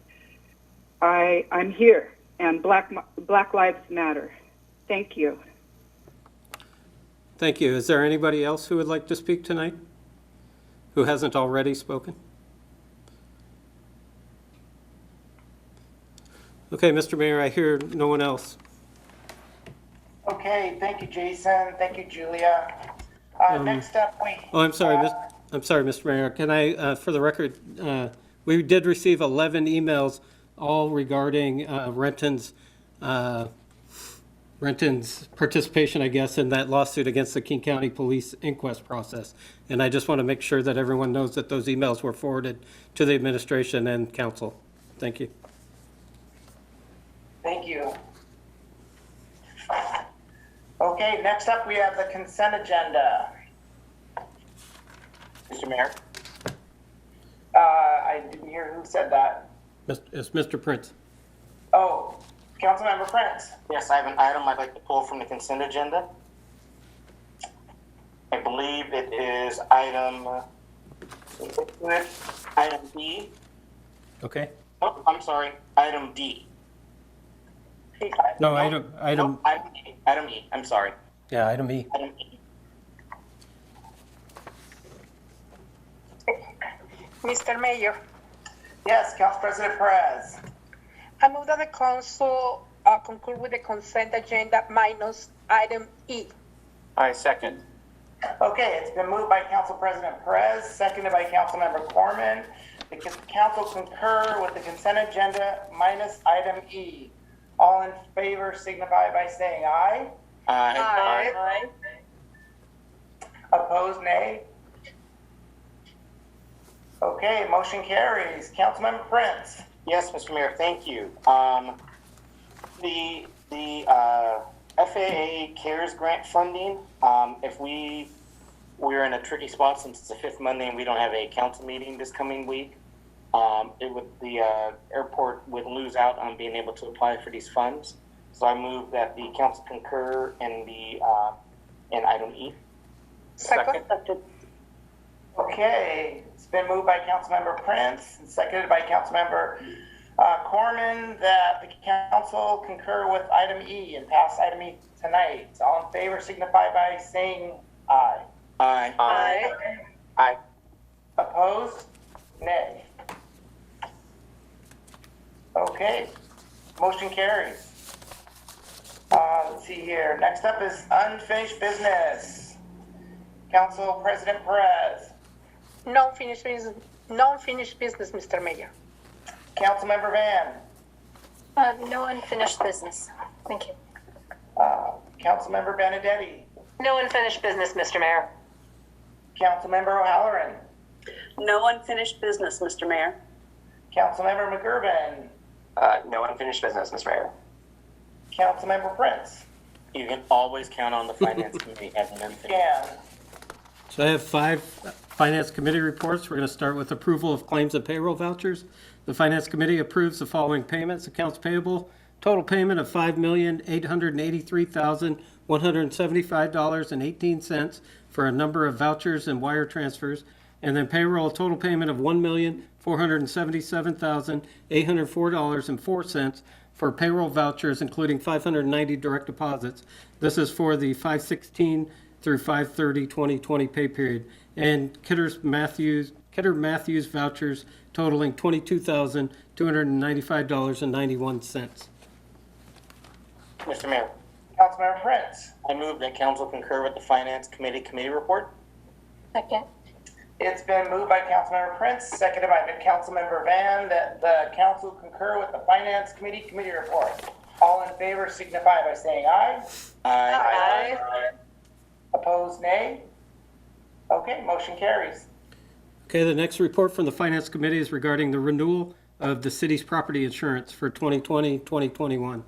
I'm here, and Black Lives Matter. Thank you. Thank you. Is there anybody else who would like to speak tonight who hasn't already spoken? Okay, Mr. Mayor, I hear no one else. Okay, thank you, Jason. Thank you, Julia. Next up, I'm sorry, Mr. Mayor. Can I, for the record, we did receive 11 emails, all regarding Renton's participation, I guess, in that lawsuit against the King County Police inquest process. And I just want to make sure that everyone knows that those emails were forwarded to the administration and council. Thank you. Thank you. Okay, next up we have the consent agenda. Mr. Mayor? I didn't hear who said that. It's Mr. Prince. Oh, Councilmember Prince. Yes, I have an item I'd like to pull from the consent agenda. I believe it is item D. Okay. Oh, I'm sorry, item D. No, item, No, item E, I'm sorry. yeah, item E. Item E. Mr. Mayor, Yes, Council President Perez. I move that the council concur with the consent agenda minus item E. I second. Okay, it's been moved by Council President Perez, seconded by Councilmember Corman. The council concur with the consent agenda minus item E. All in favor signify by saying aye. Aye. Opposed, nay. Okay, motion carries. Councilmember Prince. Yes, Mr. Mayor, thank you. The FAA CARES grant funding, if we're in a tricky spot since it's the fifth Monday and we don't have a council meeting this coming week, the airport would lose out on being able to apply for these funds. So I move that the council concur in in item E. Second. Okay, it's been moved by Councilmember Prince and seconded by Councilmember Corman that the council concur with item E and pass item E tonight. All in favor signify by saying aye. Aye. Aye. Opposed? Nay. Okay, motion carries. Let's see here. Next up is unfinished business. Council President Perez. Non-finished business, Mr. Mayor. Councilmember Van. No unfinished business. Thank you. Councilmember Benedetti. No unfinished business, Mr. Mayor. Councilmember O'Halloran. No unfinished business, Mr. Mayor. Councilmember McGurven. No unfinished business, Mr. Mayor. Councilmember Prince. You can always count on the finance committee having unfinished. Yeah. So I have 5 Finance Committee reports. We're going to start with approval of claims and payroll vouchers. The Finance Committee approves the following payments. Accounts payable, total payment of $5,883,175.18 for a number of vouchers and wire transfers. And then payroll, total payment of $1,477,804.04 for payroll vouchers, including 590 direct deposits. This is for the 5/16 through 5/30/2020 pay period. And Kidder Matthews vouchers totaling $22,295.91. Mr. Mayor, Councilmember Prince. I move that council concur with the finance committee report. Second. It's been moved by Councilmember Prince, seconded by Councilmember Van, that the council concur with the Finance Committee report. All in favor signify by saying aye. Aye. Opposed, nay. Okay, motion carries. Okay, the next report from the Finance Committee is regarding the renewal of the city's property insurance for 2020-2021.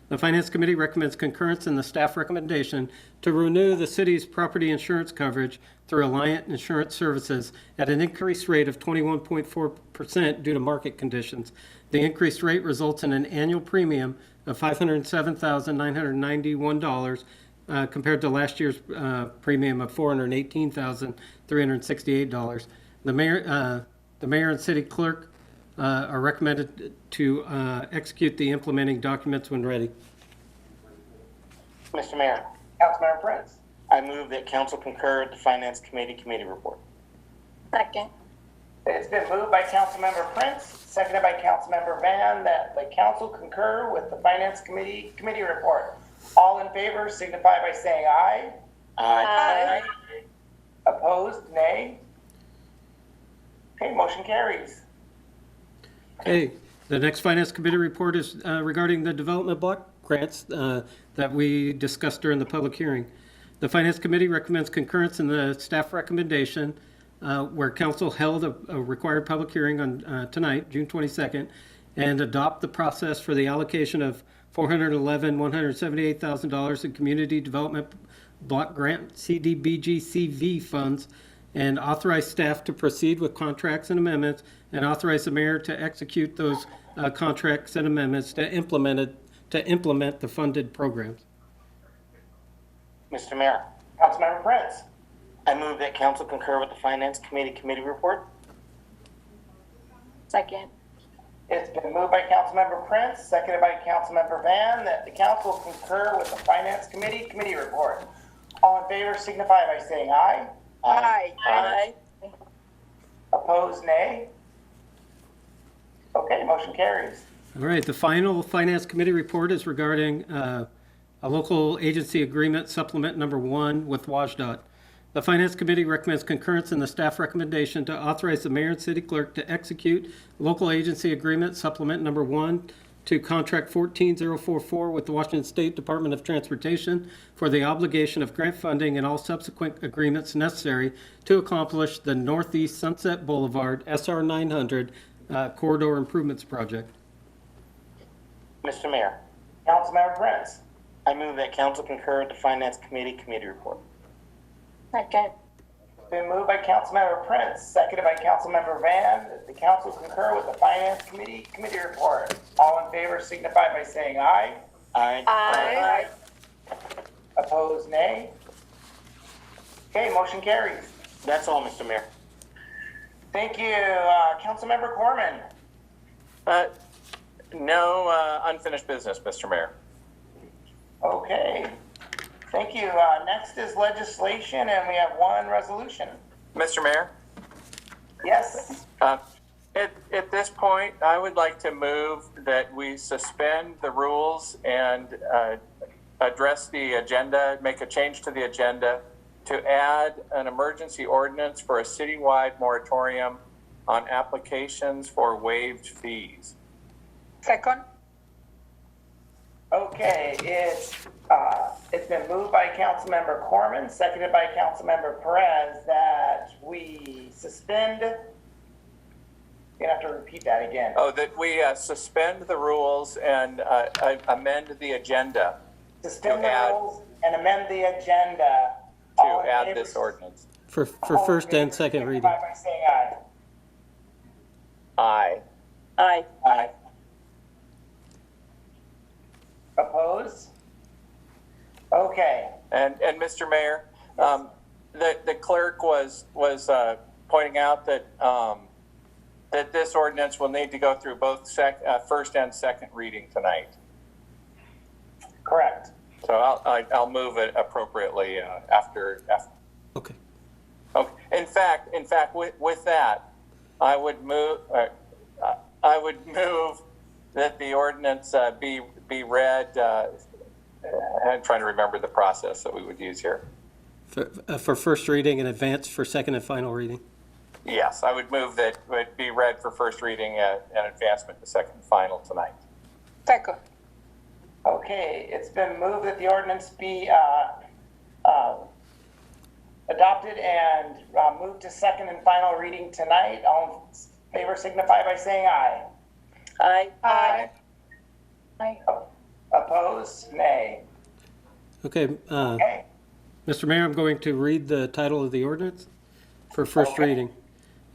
The Finance Committee recommends concurrence in the staff recommendation to renew the city's property insurance coverage through Alliant Insurance Services at an increased rate of 21.4% due to market conditions. The increased rate results in an annual premium of $507,991 compared to last year's premium of $418,368. The mayor and city clerk are recommended to execute the implementing documents when ready. Mr. Mayor, Councilmember Prince. I move that council concur with the finance committee report. Second. It's been moved by Councilmember Prince, seconded by Councilmember Van, that the council concur with the Finance Committee report. All in favor signify by saying aye. Aye. Opposed, nay. Okay, motion carries. Okay, the next Finance Committee report is regarding the development block grants that we discussed during the public hearing. The Finance Committee recommends concurrence in the staff recommendation where council held a required public hearing on tonight, June 22nd, and adopt the process for the allocation of $178,000 in community development block grant CDBG-CV funds, and authorize staff to proceed with contracts and amendments, and authorize the mayor to execute those contracts and amendments to implement the funded programs. Mr. Mayor, Councilmember Prince. I move that council concur with the Finance Committee report. Second. It's been moved by Councilmember Prince, seconded by Councilmember Van, that the council concur with the Finance Committee report. All in favor signify by saying aye. Aye. Aye. Opposed, nay. Okay, motion carries. All right, the final Finance Committee report is regarding a local agency agreement supplement number 1 with WashDOT. The Finance Committee recommends concurrence in the staff recommendation to authorize the mayor and city clerk to execute local agency agreement supplement number 1 to contract 14044 with the Washington State Department of Transportation for the obligation of grant funding and all subsequent agreements necessary to accomplish the Northeast Sunset Boulevard SR 900 corridor improvements project. Mr. Mayor, Councilmember Prince. I move that council concur with the Finance Committee report. Second. It's been moved by Councilmember Prince, seconded by Councilmember Van, that the council concur with the Finance Committee report. All in favor signify by saying aye. Aye. Aye. Opposed, nay. Okay, motion carries. That's all, Mr. Mayor. Thank you. Councilmember Corman. No unfinished business, Mr. Mayor. Okay. Thank you. Next is legislation, and we have one resolution. Mr. Mayor? Yes. At this point, I would like to move that we suspend the rules and address the agenda, make a change to the agenda to add an emergency ordinance for a citywide moratorium on applications for waived fees. Second. Okay, it's been moved by Councilmember Corman, seconded by Councilmember Perez, that we suspend. You're gonna have to repeat that again. Oh, that we suspend the rules and amend the agenda. Suspend the rules and amend the agenda. To add this ordinance. For first and second reading. By saying aye. Aye. Aye. Aye. Opposed? Okay. And Mr. Mayor, the clerk was pointing out that that this ordinance will need to go through both first and second reading tonight. Correct. So I'll move it appropriately after. Okay. Okay. In fact, with that, I would move that the ordinance be read. I'm trying to remember the process that we would use here. For first reading and advance for second and final reading. Yes, I would move that it be read for first reading and advancement to second and final tonight. Second. Okay, it's been moved that the ordinance be adopted and moved to second and final reading tonight. All in favor signify by saying aye. Aye. Aye. Aye. Opposed? Nay. Okay, Okay. Mr. Mayor, I'm going to read the title of the ordinance for first reading.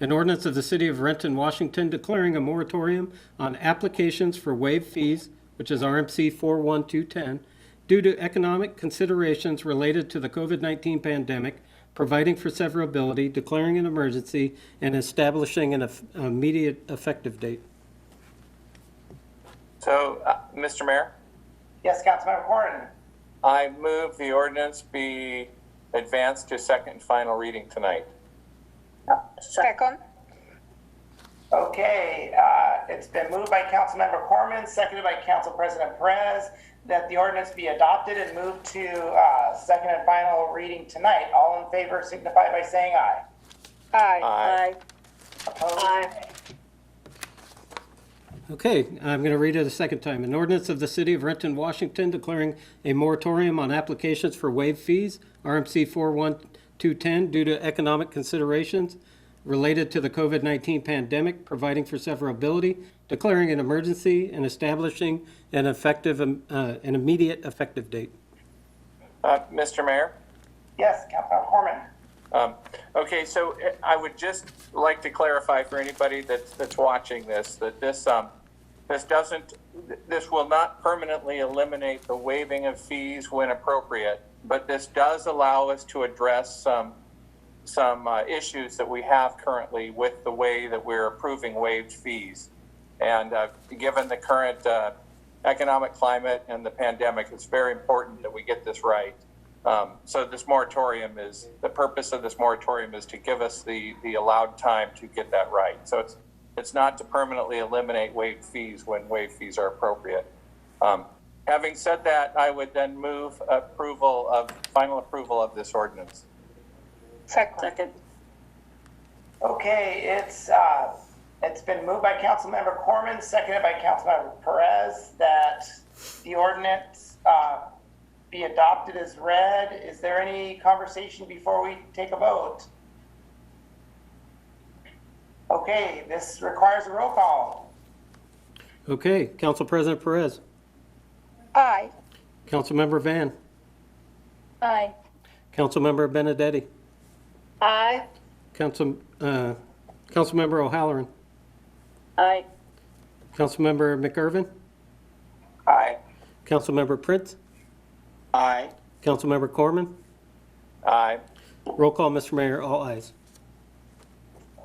An ordinance of the City of Renton, Washington, declaring a moratorium on applications for waived fees, which is RMC 41210, due to economic considerations related to the COVID-19 pandemic, providing for severability, declaring an emergency, and establishing an immediate effective date. So, Mr. Mayor, Yes, Councilmember Horton. I move the ordinance be advanced to second and final reading tonight. Second. Okay, it's been moved by Councilmember Corman, seconded by Council President Perez, that the ordinance be adopted and moved to second and final reading tonight. All in favor signify by saying aye. Aye. Aye. Opposed? Aye. Okay, I'm going to read it a second time. An ordinance of the City of Renton, Washington, declaring a moratorium on applications for waived fees, RMC 41210, due to economic considerations related to the COVID-19 pandemic, providing for severability, declaring an emergency, and establishing an immediate effective date. Mr. Mayor? Yes, Councilmember Corman. Okay, so I would just like to clarify for anybody that's watching this, that this will not permanently eliminate the waiving of fees when appropriate, but this does allow us to address some issues that we have currently with the way that we're approving waived fees. And given the current economic climate and the pandemic, it's very important that we get this right. So this moratorium the purpose of this moratorium is to give us the allowed time to get that right. So it's not to permanently eliminate waived fees when waived fees are appropriate. Having said that, I would then move final approval of this ordinance. Second. Okay, it's been moved by Councilmember Corman, seconded by Councilmember Perez, that the ordinance be adopted as read. Is there any conversation before we take a vote? Okay, this requires a roll call. Okay, Council President Perez. Aye. Councilmember Van. Aye. Councilmember Benedetti. Aye. Councilmember O'Halloran. Aye. Councilmember McIrvin. Aye. Councilmember Prince. Aye. Councilmember Corman. Aye. Roll call, Mr. Mayor, all ayes.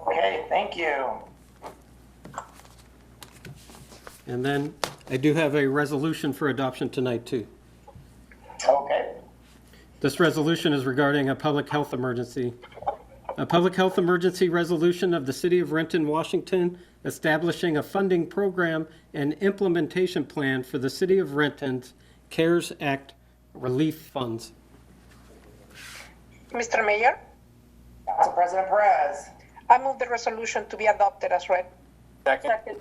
Okay, thank you. And then I do have a resolution for adoption tonight, too. Okay. This resolution is regarding a public health emergency. A public health emergency resolution of the City of Renton, Washington, establishing a funding program and implementation plan for the City of Renton's CARES Act relief funds. Mr. Mayor, Council President Perez. I move the resolution to be adopted as read. Second.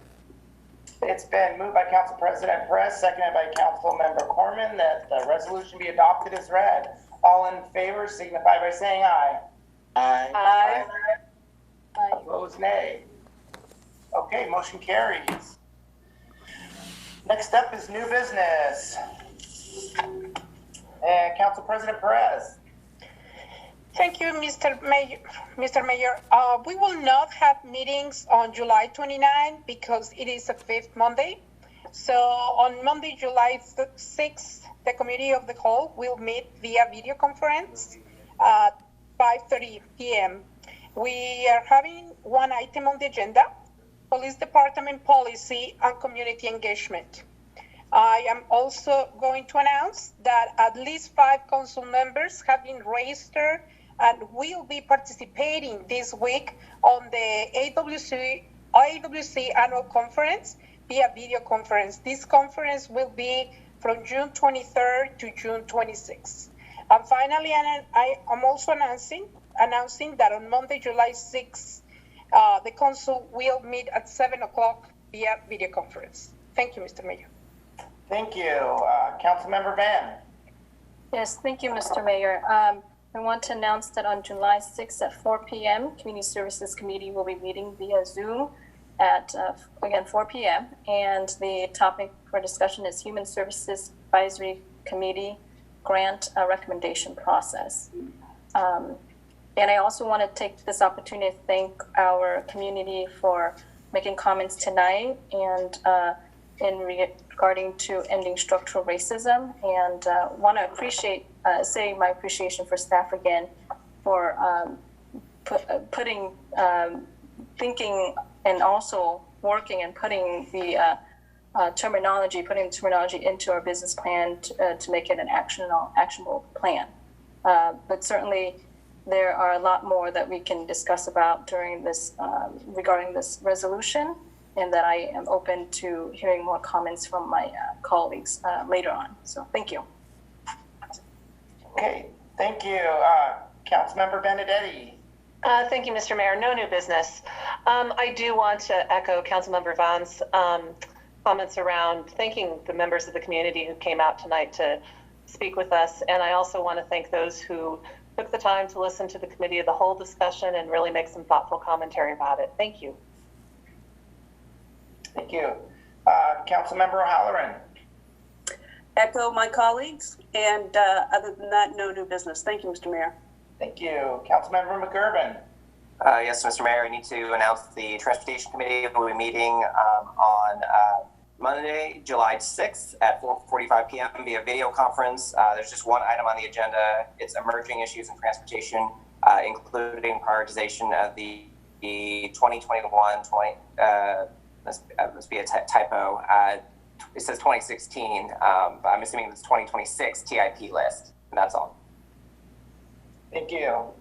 It's been moved by Council President Perez, seconded by Councilmember Corman, that the resolution be adopted as read. All in favor signify by saying aye. Aye. Aye. Opposed, nay. Okay, motion carries. Next up is new business. Council President Perez. Thank you, Mr. Mayor. We will not have meetings on July 29 because it is a fifth Monday. So on Monday, July 6th, the Committee of the Whole will meet via video conference at 5:30 p.m. We are having one item on the agenda, Police Department Policy and Community Engagement. I am also going to announce that at least 5 council members have been registered and will be participating this week on the AWC annual conference via video conference. This conference will be from June 23rd to June 26th. And finally, I am also announcing that on Monday, July 6th, the council will meet at 7 o'clock via video conference. Thank you, Mr. Mayor. Thank you. Councilmember Van. Yes, thank you, Mr. Mayor. I want to announce that on July 6th at 4 p.m., Community Services Committee will be meeting via Zoom at, again, 4 p.m. And the topic for discussion is Human Services Advisory Committee Grant Recommendation Process. And I also want to take this opportunity to thank our community for making comments tonight and regarding to ending structural racism, and want to say my appreciation for staff again for thinking and also working and putting the terminology into our business plan to make it an actionable plan. But certainly there are a lot more that we can discuss about during this regarding this resolution, and that I am open to hearing more comments from my colleagues later on. So thank you. Okay, thank you. Councilmember Benedetti. Thank you, Mr. Mayor. No new business. I do want to echo Councilmember Vaughn's comments around thanking the members of the community who came out tonight to speak with us. And I also want to thank those who took the time to listen to the committee of the whole discussion and really make some thoughtful commentary about it. Thank you. Thank you. Councilmember O'Halloran. Echo my colleagues, and other than that, no new business. Thank you, Mr. Mayor. Thank you. Councilmember McGurven. Yes, Mr. Mayor, I need to announce the Transportation Committee will be meeting on Monday, July 6th at 4:45 p.m. via video conference. There's just one item on the agenda. It's emerging issues in transportation, including prioritization of the 2021-20, must be a typo. It says 2016, but I'm assuming it's 2026 TIP list, and that's all. Thank you.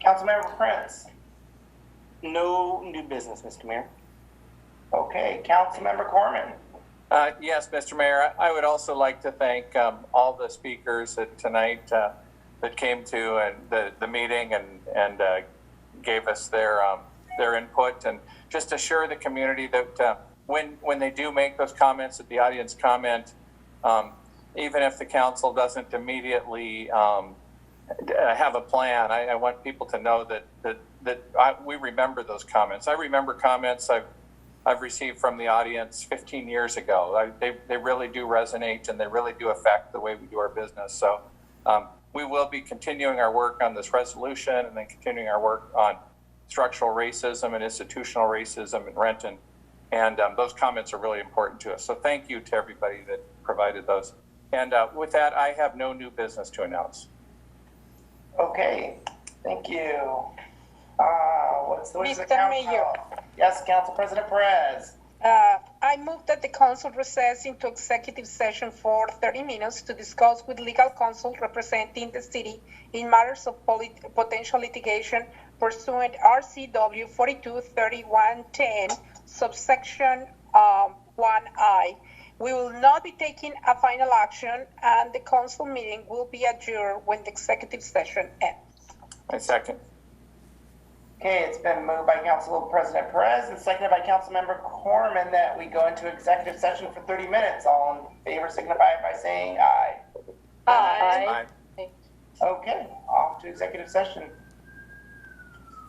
Councilmember Prince. No new business, Mr. Mayor. Okay. Councilmember Corman. Yes, Mr. Mayor, I would also like to thank all the speakers tonight that came to the meeting and gave us their input, and just assure the community that when they do make those comments, that the audience comment, even if the council doesn't immediately have a plan, I want people to know that we remember those comments. I remember comments I've received from the audience 15 years ago. They really do resonate, and they really do affect the way we do our business. So we will be continuing our work on this resolution, and then continuing our work on structural racism and institutional racism in Renton. And those comments are really important to us. So thank you to everybody that provided those. And with that, I have no new business to announce. Okay. Thank you. What's the Mr. Mayor. Yes, Council President Perez. I move that the council recess into executive session for 30 minutes to discuss with legal counsel representing the city in matters of potential litigation pursuant RCW 423110, subsection 1I. We will not be taking a final action, and the council meeting will be adjourned when the executive session ends. I second. Okay, it's been moved by Council President Perez and seconded by Councilmember Corman that we go into executive session for 30 minutes. All in favor signify by saying aye. Aye. Okay, off to executive session.